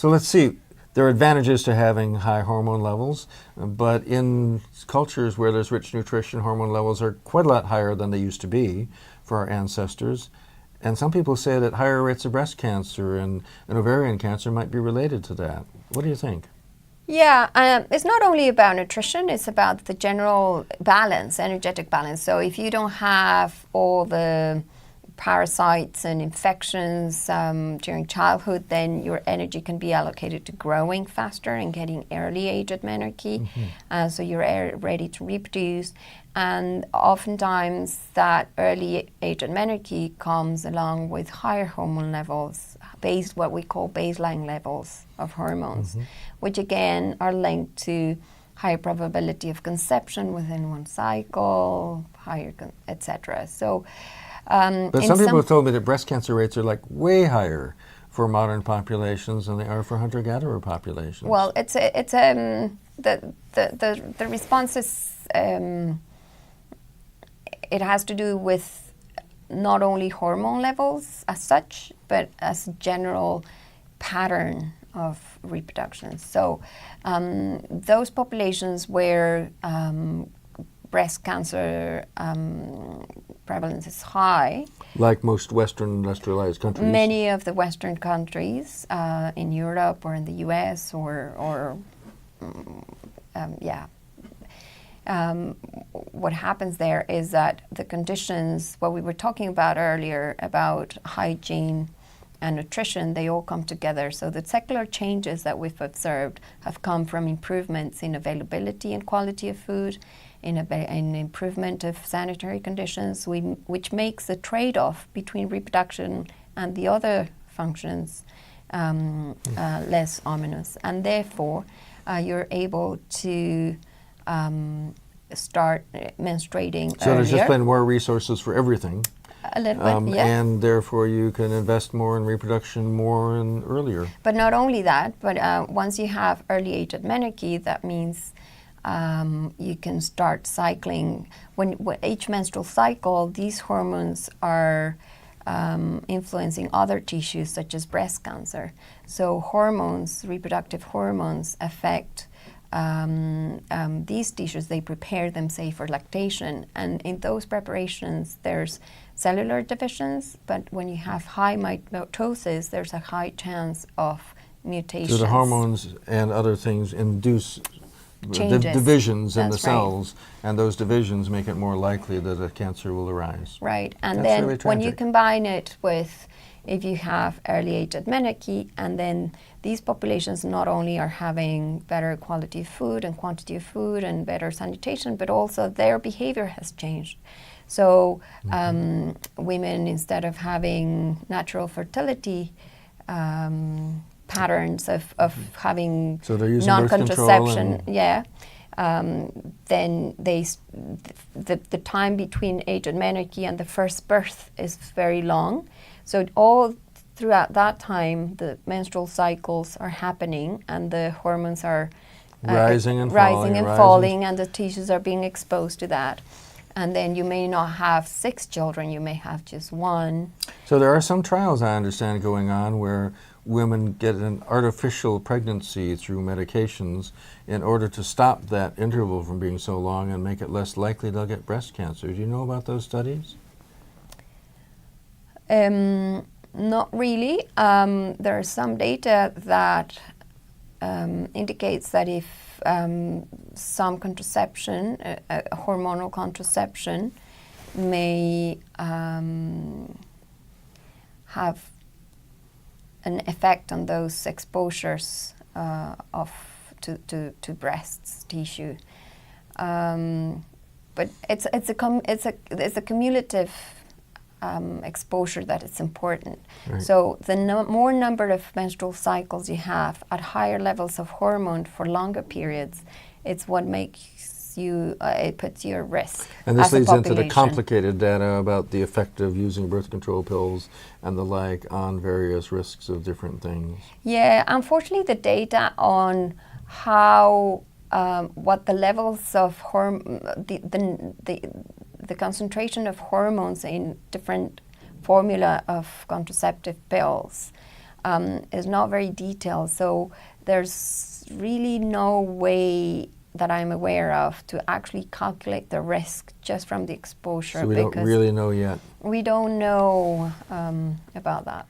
So let's see. There are advantages to having high hormone levels, but in cultures where there's rich nutrition, hormone levels are quite a lot higher than they used to be for our ancestors. And some people say that higher rates of breast cancer and ovarian cancer might be related to that. What do you think? Yeah, it's not only about nutrition, it's about the general balance, energetic balance. So if you don't have all the parasites and infections during childhood, then your energy can be allocated to growing faster and getting early age menarche. So you're ready to reproduce. And oftentimes that early age menarche comes along with higher hormone levels, what we call baseline levels of hormones, which again are linked to higher probability of conception within one cycle, higher, etc. So, but some people have told me that breast cancer rates are like way higher for modern populations than they are for hunter-gatherer populations. Well, the response is it has to do with not only hormone levels as such, but as a general pattern of reproduction. So those populations where breast cancer prevalence is high, like most Western industrialized countries, many of the Western countries in Europe or in the US what happens there is that the conditions, what we were talking about earlier about hygiene and nutrition, they all come together. So the secular changes that we've observed have come from improvements in availability and quality of food, in improvement of sanitary conditions, which makes the trade-off between reproduction and the other functions less ominous. And therefore, you're able to start menstruating so earlier. There's just been more resources for everything. A little bit, yes. And therefore you can invest more in reproduction more and earlier. But not only that, but once you have early age menarche, that means you can start cycling. When each menstrual cycle, these hormones are influencing other tissues such as breast cancer. So hormones, reproductive hormones, affect these tissues. They prepare them, say, for lactation. And in those preparations, there's cellular divisions, but when you have high mitosis, there's a high chance of mutations. So the hormones and other things induce changes. Divisions in That's the cells, right. And those divisions make it more likely that a cancer will arise. Right, and That's then really when you tragic. combine it with, if you have early age menarche, and then these populations not only are having better quality of food and quantity of food and better sanitation, but also their behavior has changed. So women, instead of having natural fertility patterns of having so they're using non-contraception, then the time between age menarche and the first birth is very long. So all throughout that time, the menstrual cycles are happening and the hormones are rising and falling, and the tissues are being exposed to that. And then you may not have 6 children, you may have just 1. So there are some trials, I understand, going on where women get an artificial pregnancy through medications in order to stop that interval from being so long and make it less likely they'll get breast cancer. Do you know about those studies? Not really. There is some data that indicates that if some contraception, hormonal contraception, may have an effect on those exposures to breast tissue, but it's a cumulative exposure that is important. Right. So the more number of menstrual cycles you have at higher levels of hormone for longer periods, it's what makes you, it puts you at risk. And this as a leads into the population. complicated data about the effect of using birth control pills and the like on various risks of different things. Yeah, unfortunately the data on how, what the levels of the concentration of hormones in different formula of contraceptive pills is not very detailed. So there's really no way that I'm aware of to actually calculate the risk just from the exposure. So we don't really know yet. We don't know about that.